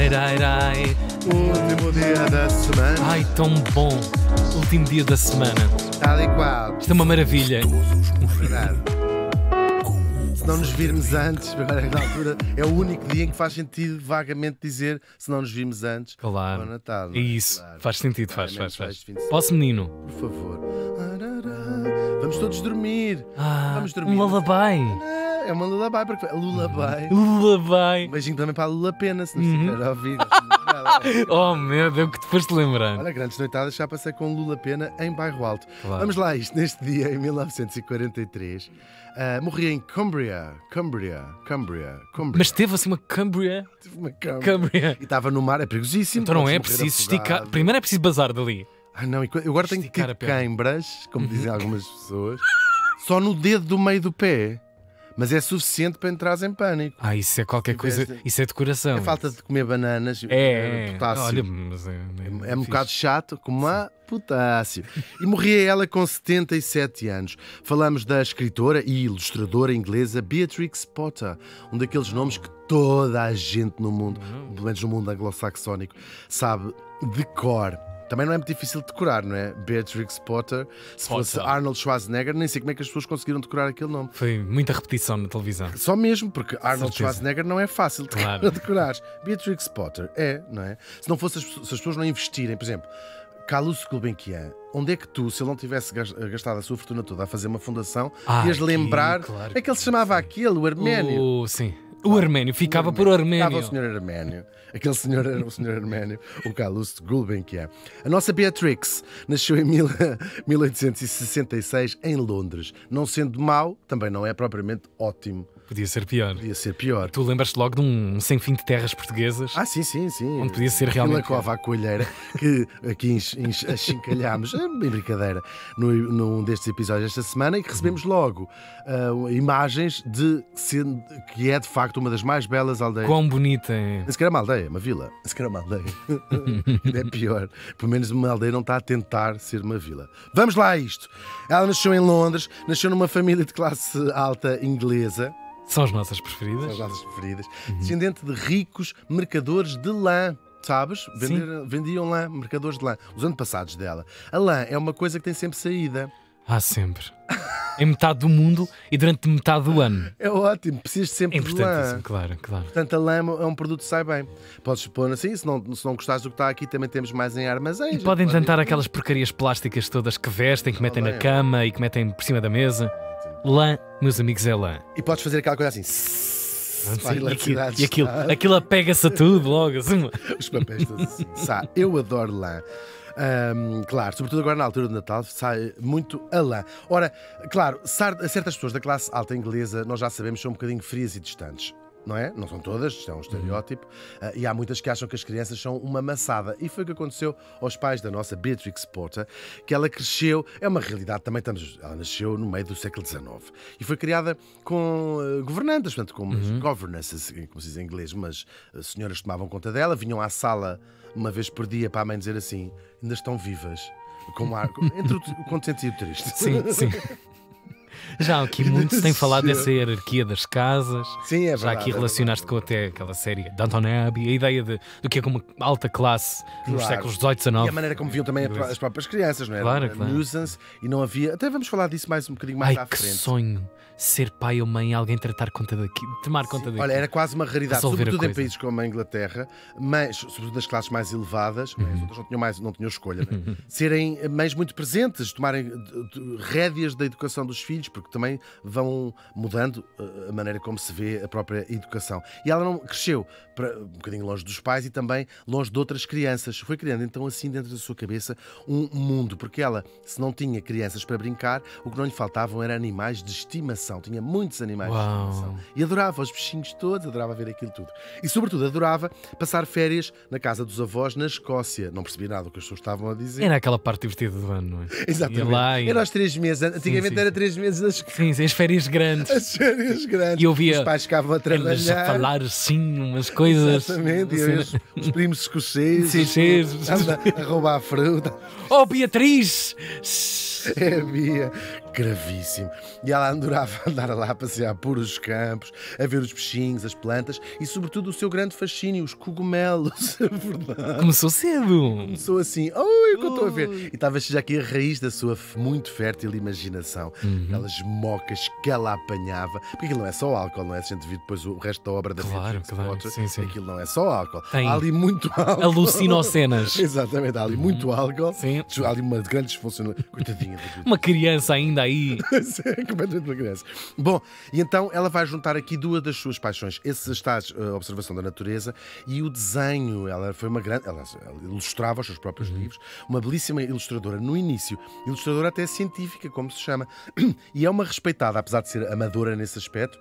Ai, ai, ai. Último dia da semana. Ai, tão bom. Último dia da semana. Tal e qual. Isto é uma maravilha. Verdade. Se não nos virmos antes, agora na altura, é o único dia em que faz sentido vagamente dizer se não nos virmos antes. Claro. Para o Natal. Não É é? isso. Claro. Faz sentido, faz. Menos este fim de semana. Posso, menino? Por favor. Vamos todos dormir. Vamos dormir. Um lullaby. É uma lullaby. Porque... Lullaby. Lullaby. Um beijinho também para a Lula Pena, se nos estiver a ouvir. Oh, meu Deus, que depois te lembrar. Olha, grandes noitadas, já passei com Lula Pena em Bairro Alto. Claro. Vamos lá, isto neste dia, em 1943, morria em Cumbria. Mas teve assim uma Cumbria. Tive uma Cumbria. E estava no mar, é perigosíssimo. Então não podes é morrer preciso afogado. esticar. Primeiro é preciso bazar dali. Ah, não, eu agora tenho Esticar a tipo perna. queimbras, como dizem algumas pessoas, só no dedo do meio do pé. Mas é suficiente para entrares em pânico. Isso é qualquer tiveste- coisa. Isso é decoração. É falta de comer bananas, É. potássio. Olha, mas É um fixe. bocado chato, como há potássio. E morria ela com 77 anos. Falamos da escritora e ilustradora inglesa Beatrix Potter, um daqueles nomes que toda a gente no mundo, pelo menos no mundo anglo-saxónico, sabe de cor. Também não é muito difícil de decorar, não é? Beatrix Potter. Se fosse Potter. Arnold Schwarzenegger, nem sei como é que as pessoas conseguiram decorar aquele nome. Foi muita repetição na televisão. Só mesmo, porque Arnold Certeza. Schwarzenegger não é fácil de Claro. decorar. Beatrix Potter é, não é? Se não fosse se as pessoas não investirem, por exemplo, Calouste Gulbenkian, onde é que tu, se ele não tivesse gastado a sua fortuna toda a fazer uma fundação, ias aqui, lembrar? claro É que ele se chamava aquele, o Arménio. Sim. O Arménio. Ficava por Arménio. Estava o senhor Arménio. Aquele senhor era o senhor Arménio, o Calouste Gulbenkian. A nossa Beatrix nasceu em 1866 em Londres. Não sendo mau, também não é propriamente ótimo. Podia ser pior. Podia ser pior. Tu lembras-te logo de um sem fim de terras portuguesas? Sim. Onde podia ser Aquela realmente cova à coelheira que aqui achincalhámos, em brincadeira, num destes episódios esta semana, e que recebemos logo imagens que é de facto uma das mais belas aldeias. Quão bonita é. Nem sequer é uma aldeia, é uma vila. Nem sequer é uma aldeia. Ainda é pior. Pelo menos uma aldeia não está a tentar ser uma vila. Vamos lá a isto. Ela nasceu em Londres, nasceu numa família de classe alta inglesa. São as nossas São preferidas. as nossas preferidas. Descendente de ricos mercadores de lã. Sabes? Vendiam lã, mercadores de lã. Os antepassados dela. A lã é uma coisa que tem sempre saída. Sempre. Em metade do mundo e durante metade do ano. É ótimo, precisas sempre É de lã. importantíssimo, claro. Portanto, a lã é um produto que sai bem. Podes pôr assim, se não gostares do que está aqui, também temos mais em armazéns. E podem tentar aquelas porcarias plásticas todas que vestem, que metem na cama e que metem por cima da mesa. Lã, meus amigos, é lã. E podes fazer aquela coisa assim. Para a eletricidade Aquilo apega-se a tudo logo. Assim. Os papéis todos assim. Eu adoro lã. Claro, sobretudo agora na altura do Natal, sai muito a lã. Ora, claro, certas pessoas da classe alta inglesa, nós já sabemos, são um bocadinho frias e distantes. Não é? Não são todas, isto é um estereótipo. E há muitas que acham que as crianças são uma maçada. E foi o que aconteceu aos pais da nossa Beatrix Potter, que ela cresceu, é uma realidade também, ela nasceu no meio do século XIX. E foi criada com governantas, portanto, com umas governesses, como se diz em inglês, umas senhoras que tomavam conta dela, vinham à sala uma vez por dia para a mãe dizer assim, ainda estão vivas. Com ar, entre o contente e o triste. Sim. Já aqui muito se tem falado dessa hierarquia das casas. Sim, é verdade. Já aqui relacionaste com até aquela série Downton Abbey, a ideia do que é como uma alta classe nos séculos XVIII, XIX. E a maneira como viam também as próprias crianças, não é? Claro. Nuisance, e não havia. Até vamos falar disso mais um bocadinho mais à Que frente. sonho ser pai ou mãe, alguém tomar conta daquilo. Olha, era quase uma raridade, Resolver a sobretudo em coisa. países como a Inglaterra, mas, sobretudo das classes mais elevadas, as outras não tinham escolha, não é? Serem mães muito presentes, tomarem rédeas da educação dos filhos, porque também vão mudando a maneira como se vê a própria educação. E ela não cresceu um bocadinho longe dos pais e também longe de outras crianças. Foi criando então assim dentro da sua cabeça um mundo, porque ela, se não tinha crianças para brincar, o que não lhe faltavam eram animais de estimação. Tinha muitos animais de estimação. E adorava os bichinhos todos, adorava ver aquilo tudo. E sobretudo adorava passar férias na casa dos avós na Escócia. Não percebi nada do que as pessoas estavam a dizer. Era aquela parte divertida do ano, não é? Exatamente. Ia lá e... Era aos 3 meses. Antigamente era 3 meses das Sim, as férias grandes. As férias grandes. E eu via os pais ficavam a eles trabalhar. a falar assim, umas coisas. Exatamente. E assim, os primos escoceses a roubar a fruta. Oh, Beatriz! É, Bia. gravíssimo. E ela adorava andar lá a passear por os campos, a ver os peixinhos, as plantas e, sobretudo, o seu grande fascínio, os cogumelos. É verdade. Começou cedo. Começou assim, oi, o que eu estou a ver. E estava já aqui a raiz da sua muito fértil imaginação. Aquelas mocas que ela apanhava. Porque aquilo não é só álcool, não é? Se a gente vir depois o resto da obra da Claro, sim, sim. aquilo não é só álcool. Tem Há ali muito álcool. alucinocenas. Exatamente, há ali muito álcool. Sim. Há ali uma grande disfuncionalidade. Coitadinha da Uma criança ainda aí. é completamente uma criança. Bom, e então ela vai juntar aqui duas das suas paixões. Esse está a observação da natureza e o desenho. Ela foi uma grande. Ela ilustrava os seus próprios livros. Uma belíssima ilustradora no início. Ilustradora até científica, como se chama. E é uma respeitada, apesar de ser amadora nesse aspecto.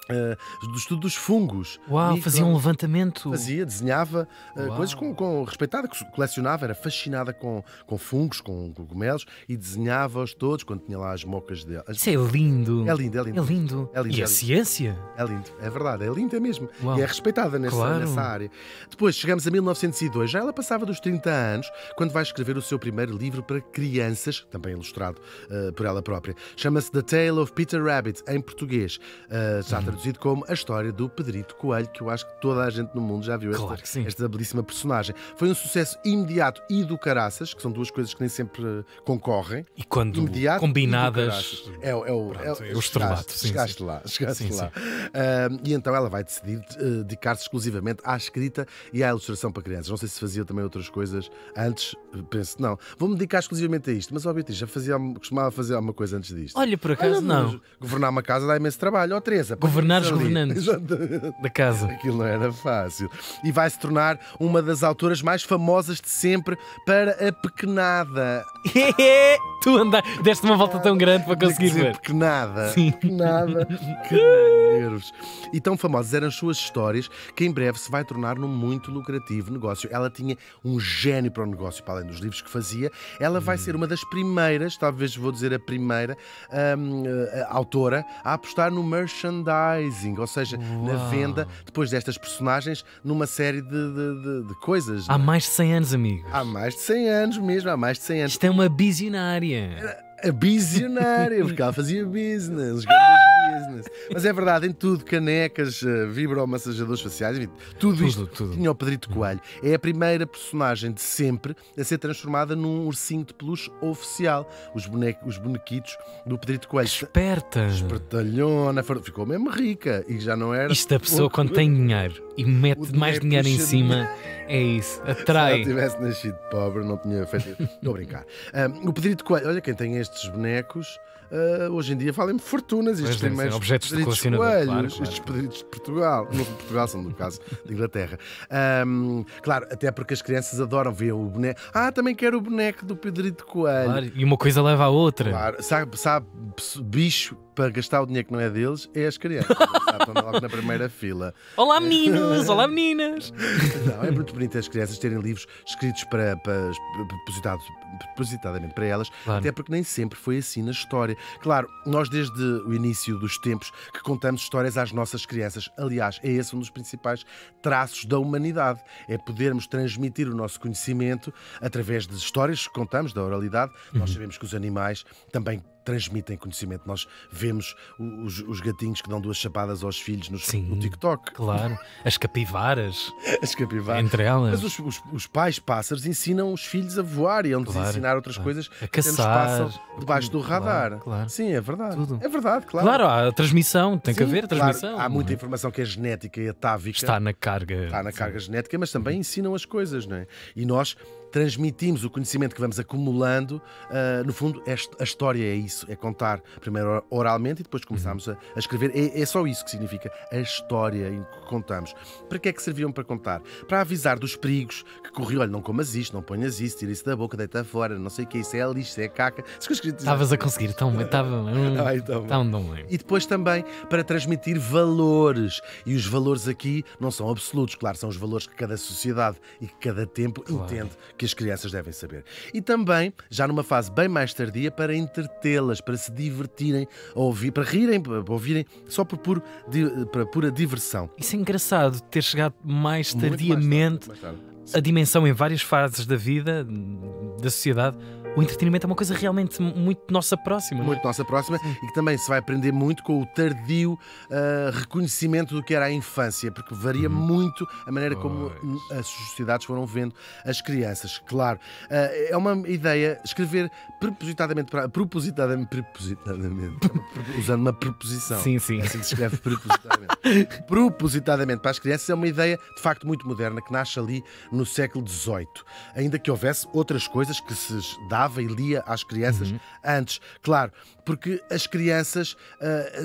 Do estudo dos fungos. Uau, fazia um levantamento. Fazia, desenhava coisas com respeitada, colecionava, era fascinada com fungos, com cogumelos e desenhava-os todos quando tinha lá as mocas dele. Isso é lindo. É lindo, é lindo. É lindo. É lindo, E é a lindo. ciência? É lindo, é verdade, é linda mesmo. Uau. E é respeitada Claro. nessa área. Depois chegamos a 1902, já ela passava dos 30 anos, quando vai escrever o seu primeiro livro para crianças, também ilustrado por ela própria. Chama-se The Tale of Peter Rabbit, em português. Já traduzido como A História do Pedrito Coelho, que eu acho que toda a gente no mundo já viu Claro que sim. esta belíssima personagem. Foi um sucesso imediato e do caraças, que são duas coisas que nem sempre concorrem. E quando Imediato combinadas. e do caraças. É o estrelato, sim, chegaste sim. lá. Sim, sim. E então ela vai decidir dedicar-se exclusivamente à escrita e à ilustração para crianças. Não sei se fazia também outras coisas antes. Penso, não, vou-me dedicar exclusivamente a isto. Mas, ó Beatriz, costumava fazer alguma coisa antes disto? Olha, por acaso, não. Mas governar uma casa dá imenso trabalho. Ó, Teresa, Governar os ali. governantes. Exatamente. Da casa. Aquilo não era fácil. E vai se tornar uma das autoras mais famosas de sempre para a pequenada. Tu deste uma volta tão grande para conseguir Dizer ver. pequenada. Sim. Pequenada. Que nervos. E tão famosas eram as suas histórias que em breve se vai tornar num muito lucrativo negócio. Ela tinha um gênio para o negócio, para além dos livros que fazia. Ela vai ser uma das primeiras, talvez vou dizer a primeira, autora a apostar no merchandising, ou seja, na venda, depois destas personagens, numa série de coisas. Há mais de 100 anos, amigos. Há mais de 100 anos mesmo, há mais de 100 anos. Isto é uma visionária. A visionária, porque ela fazia business, grandes business. Mas é verdade, em tudo, canecas, vibromassajadores faciais, enfim, tudo isto tinha o Pedrito Coelho. É a primeira personagem de sempre a ser transformada num ursinho de peluche oficial. Os bonequitos do Pedrito Coelho. Esperta. Espertalhona, ficou mesmo rica e já não era. Isto a pessoa quando tem dinheiro e mete mais dinheiro em cima, é isso, atrai. Se ela tivesse nascido pobre, não tinha feito. Estou a brincar. O Pedrito Coelho, olha, quem tem estes bonecos, hoje em dia valem-me fortunas. Estes Pois primeiros objetos de Pedritos colecionador, Coelhos, claro. estes Pedritos de Portugal. Não de Portugal, são do caso de Inglaterra. Claro, até porque as crianças adoram ver o boneco. Também quero o boneco do Pedrito Coelho. Claro, e uma coisa leva à outra. Claro, sabe bicho para gastar o dinheiro que não é deles é as crianças. Estão logo na primeira fila. Olá meninos, olá meninas. Não, é muito bonito as crianças terem livros escritos propositadamente para elas, Claro. até porque nem sempre foi assim na história. Claro, nós desde o início dos tempos que contamos histórias às nossas crianças. Aliás, é esse um dos principais traços da humanidade. É podermos transmitir o nosso conhecimento através de histórias que contamos, da oralidade. Nós sabemos que os animais também transmitem conhecimento. Nós vemos os gatinhos que dão 2 chapadas aos filhos no TikTok. Claro, as capivaras, As capivaras. entre elas. Mas os pais pássaros ensinam os filhos a voar e a Claro, ensinar outras claro. coisas A que nos caçar, passam debaixo do radar. claro. Sim, é verdade. Tudo. É verdade, claro. Claro, há a transmissão, tem que Sim, haver a claro, transmissão. há muita não é? informação que é genética e atávica. Está na carga. Está na carga genética, mas também ensinam as coisas, não é? E nós transmitimos o conhecimento que vamos acumulando. No fundo, a história é isso, é contar primeiro oralmente e depois começamos a escrever. É só isso que significa a história em que contamos. Para que é que serviam para contar? Para avisar dos perigos que corriam. Olha, não comas isto, não ponhas isso, tira isso da boca, deita fora, não sei o que, isso é lixo, isso é caca. Estavas a conseguir, tão bem, estava então, tão bem. E depois também para transmitir valores. E os valores aqui não são absolutos, claro, são os valores que cada sociedade e que cada tempo entende que as crianças devem saber. E também, já numa fase bem mais tardia, para entretê-las, para se divertirem, a ouvir, para rirem, para ouvirem, só por pura diversão. Isso é engraçado, ter chegado mais Muito tardiamente mais tarde. a dimensão em várias fases da vida, da sociedade, o entretenimento é uma coisa realmente muito nossa próxima. Muito nossa próxima, e que também se vai aprender muito com o tardio reconhecimento do que era a infância, porque varia muito a maneira como as sociedades foram vendo as crianças. Claro, é uma ideia escrever propositadamente, usando uma preposição. Sim, sim. É assim que se escreve propositadamente. Propositadamente para as crianças é uma ideia de facto muito moderna que nasce ali no século XVIII, ainda que houvesse outras coisas que se dava e lia às crianças antes. Claro, porque as crianças,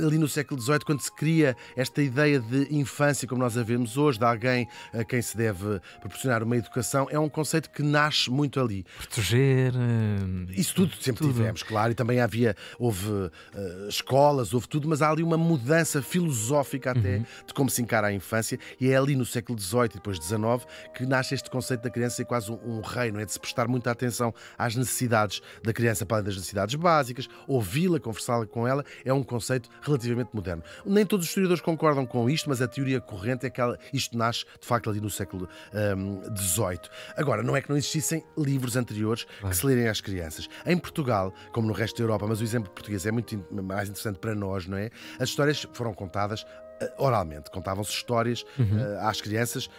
ali no século XVIII, quando se cria esta ideia de infância, como nós a vemos hoje, de alguém a quem se deve proporcionar uma educação, é um conceito que nasce muito ali. Proteger. Isso tudo sempre tivemos, claro, e também houve escolas, houve tudo, mas há ali uma mudança filosófica até de como se encara a infância, e é ali no século XVIII e depois XIX que nasce este conceito da criança ser quase um reino, é de se prestar muita atenção às necessidades da criança, para além das necessidades básicas, ouvi-la, conversá-la com ela, é um conceito relativamente moderno. Nem todos os historiadores concordam com isto, mas a teoria corrente é que isto nasce, de facto, ali no século XVIII. Agora, não é que não existissem livros anteriores que se lerem às crianças. Em Portugal, como no resto da Europa, mas o exemplo português é muito mais interessante para nós, não é? As histórias foram contadas oralmente. Contavam-se histórias às crianças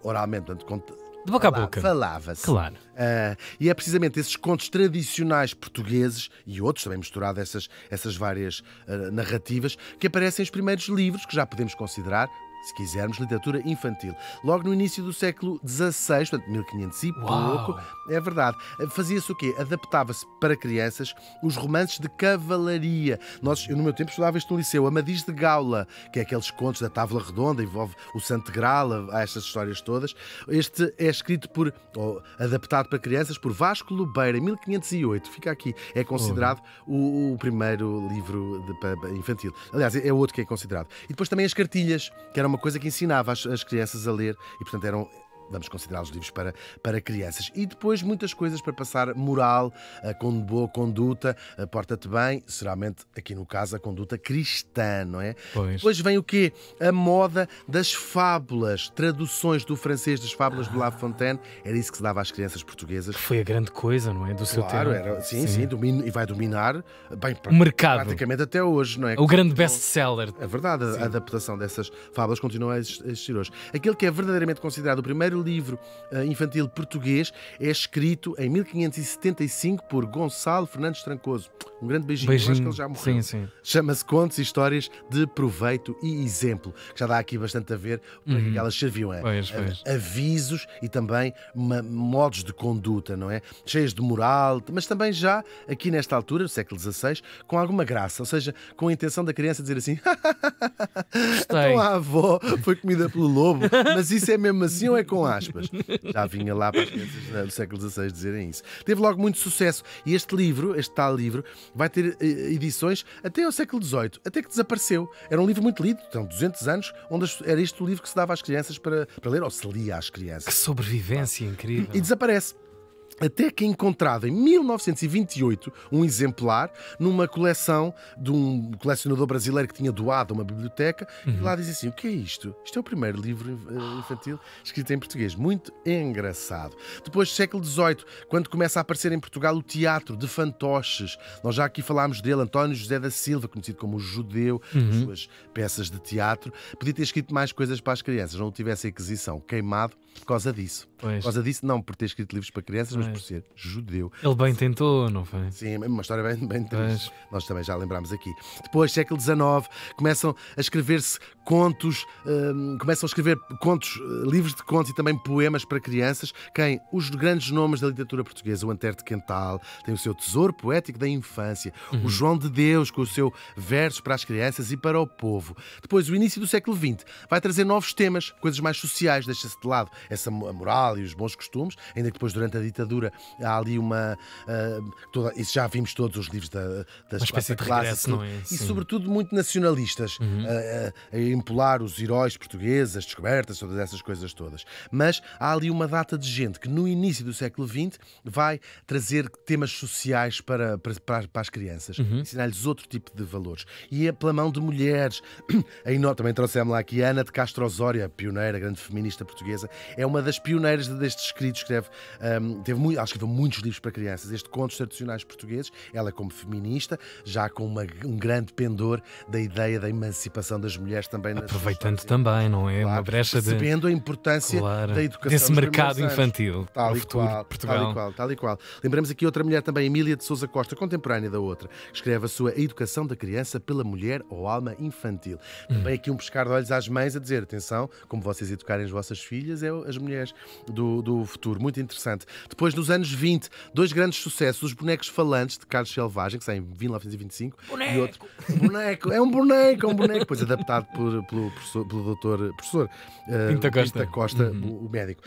oralmente, portanto, de boca a boca. Falava-se. Claro. E é precisamente esses contos tradicionais portugueses, e outros também misturados, essas várias narrativas, que aparecem nos primeiros livros, que já podemos considerar, se quisermos, literatura infantil. Logo no início do século XVI, portanto 1500 e pouco, é verdade. Fazia-se o quê? Adaptava-se para crianças os romances de cavalaria. Eu no meu tempo estudava isto no liceu, Amadis de Gaula, que é aqueles contos da Távola Redonda, envolve o Santo Graal, há estas histórias todas. Este é escrito adaptado para crianças por Vasco Lobeira, em 1508. Fica aqui. É considerado o primeiro livro infantil. Aliás, é outro que é considerado. E depois também as cartilhas, que eram uma coisa que ensinava as crianças a ler e, portanto, vamos considerar os livros para crianças. E depois muitas coisas para passar moral, com boa conduta, porta-te bem, geralmente, aqui no caso, a conduta cristã, não é? Pois. Depois vem o quê? A moda das fábulas, traduções do francês das fábulas de La Fontaine. Era isso que se dava às crianças portuguesas. Foi a grande coisa, não é? Do seu tempo. Claro, sim, e vai dominar bem, o mercado. Praticamente até hoje, não é? O grande best-seller. É verdade, a adaptação dessas fábulas continua a existir hoje. Aquele que é verdadeiramente considerado o primeiro livro infantil português é escrito em 1575 por Gonçalo Fernandes Trancoso. Um grande beijinho. Acho que ele já morreu. Sim. Chama-se Contos e Histórias de Proveito e Exemplo, que já dá aqui bastante a ver para que elas serviam. Avisos e também modos de conduta, não é? Cheias de moral, mas também já aqui nesta altura, do século XVI, com alguma graça, ou seja, com a intenção da criança dizer assim: então a avó foi comida pelo lobo, mas isso é mesmo assim ou é com aspas? Já vinha lá para as crianças do século XVI dizerem isso. Teve logo muito sucesso, e este tal livro, vai ter edições até ao século XVIII, até que desapareceu. Era um livro muito lido, então 200 anos, onde era este o livro que se dava às crianças para ler, ou se lia às crianças. Que sobrevivência incrível. E desaparece. Até que é encontrado em 1928 um exemplar numa coleção de um colecionador brasileiro que tinha doado a uma biblioteca, e lá diz assim: o que é isto? Isto é o primeiro livro infantil escrito em português. Muito engraçado. Depois do século XVIII, quando começa a aparecer em Portugal o teatro de fantoches, nós já aqui falámos dele, António José da Silva, conhecido como o Judeu, as suas peças de teatro. Podia ter escrito mais coisas para as crianças, não o tivesse a Inquisição queimado por causa disso. Por causa disso, não por ter escrito livros para crianças, mas por ser judeu. Ele bem tentou, não foi? Sim, uma história bem triste. Nós também já lembrámos aqui. Depois, século XIX, começam a escrever-se contos, livros de contos e também poemas para crianças. Os grandes nomes da literatura portuguesa: o Antero de Quental tem o seu Tesouro Poético da Infância, o João de Deus com o seu Versos para as Crianças e para o Povo. Depois, o início do século XX vai trazer novos temas, coisas mais sociais, deixa-se de lado essa moral e os bons costumes, ainda que depois, durante a ditadura, há ali isso já vimos todos os livros das espécie de regresso, não é? E sobretudo muito nacionalistas. contempolar os heróis portugueses, as descobertas, todas essas coisas todas. Mas há ali uma data de gente que no início do século XX vai trazer temas sociais para as crianças, ensinar-lhes outro tipo de valores. E é pela mão de mulheres. Também trouxemos lá aqui a Ana de Castro Osório, a pioneira, a grande feminista portuguesa, é uma das pioneiras destes escritos, ela escreveu muitos livros para crianças, este contos tradicionais portugueses, ela como feminista, já com um grande pendor da ideia da emancipação das mulheres também. Aproveitando também, não é? Claro, Uma brecha percebendo a importância da educação desse mercado anos. infantil, Tal no e futuro qual, de Portugal. tal e qual. Lembramos aqui outra mulher também, Emília de Sousa Costa, contemporânea da outra, que escreve a sua Educação da Criança pela Mulher ou Alma Infantil. Também aqui um pescar de olhos às mães a dizer, atenção, como vocês educarem as vossas filhas, é as mulheres do futuro. Muito interessante. Depois, nos anos 20, dois grandes sucessos, Os Bonecos Falantes, de Carlos Selvagem, que sai em 1925. Boneco! E outro, é um boneco, depois adaptado pelo professor Pinta Costa, o médico.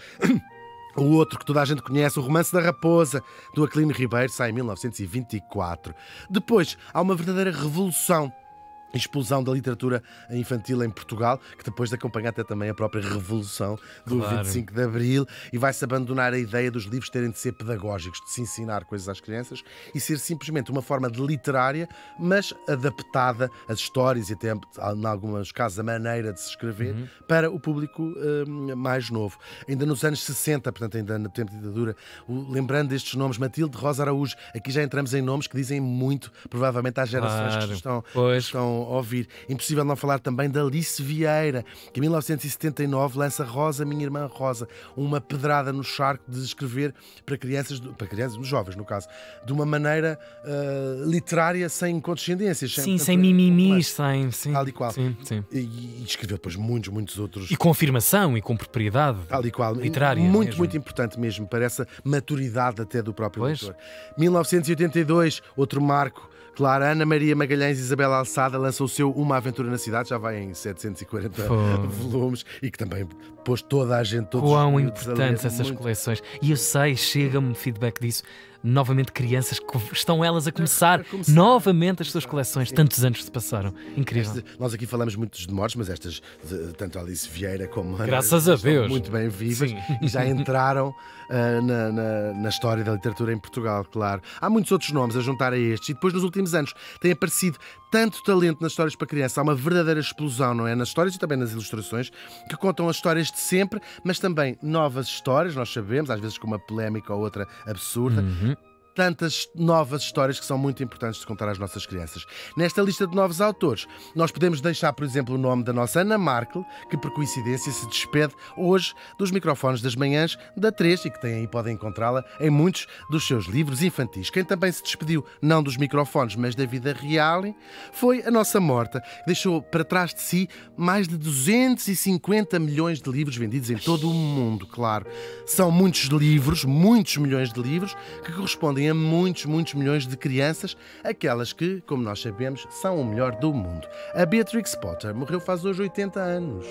O outro que toda a gente conhece, O Romance da Raposa, do Aquilino Ribeiro, sai em 1924. Depois, há uma verdadeira revolução, explosão da literatura infantil em Portugal, que depois de acompanhar até também a própria Revolução do 25 de Abril, e vai-se abandonar a ideia dos livros terem de ser pedagógicos, de se ensinar coisas às crianças, e ser simplesmente uma forma de literária, mas adaptada às histórias e até, em alguns casos, a maneira de se escrever para o público mais novo. Ainda nos anos 60, portanto, ainda no tempo da ditadura, lembrando destes nomes, Matilde Rosa Araújo, aqui já entramos em nomes que dizem muito, provavelmente, às gerações que estão a ouvir. Impossível não falar também da Alice Vieira, que em 1979 lança Rosa, Minha Irmã Rosa, uma pedrada no charco de escrever para crianças, nos jovens, no caso, de uma maneira literária, sem condescendências. Sem mimimis, tal e qual. Sim. E escreveu depois muitos outros. E com afirmação e com propriedade. Tal e qual. Literária. Muito importante mesmo, para essa maturidade até do próprio leitor. 1982, outro marco. Claro, Ana Maria Magalhães e Isabel Alçada lançam o seu Uma Aventura na Cidade, já vai em 740 volumes, e que também pôs toda a gente, todos Quão os importantes essas coleções. E eu sei, chega-me feedback disso. Novamente crianças que estão elas a começar novamente as suas coleções. Tantos anos se passaram. Incrível. Nós aqui falamos muito de mortes, mas estas, tanto a Alice Vieira como a Ana, graças a Deus, muito bem vivas. Sim. E já entraram na história da literatura em Portugal, claro. Há muitos outros nomes a juntar a estes, e depois nos últimos anos tem aparecido tanto talento nas histórias para criança. Há uma verdadeira explosão, não é? Nas histórias e também nas ilustrações, que contam as histórias de sempre, mas também novas histórias, nós sabemos, às vezes com uma polémica ou outra absurda. Tantas novas histórias que são muito importantes de contar às nossas crianças. Nesta lista de novos autores, nós podemos deixar, por exemplo, o nome da nossa Ana Markel, que por coincidência se despede hoje dos microfones das manhãs da 3 e que podem encontrá-la em muitos dos seus livros infantis. Quem também se despediu, não dos microfones, mas da vida real, foi a nossa Morta, que deixou para trás de si mais de 250 milhões de livros vendidos em todo o mundo, claro. São muitos livros, muitos milhões de livros, que correspondem a muitos milhões de crianças, aquelas que, como nós sabemos, são o melhor do mundo. A Beatrix Potter morreu faz hoje 80 anos.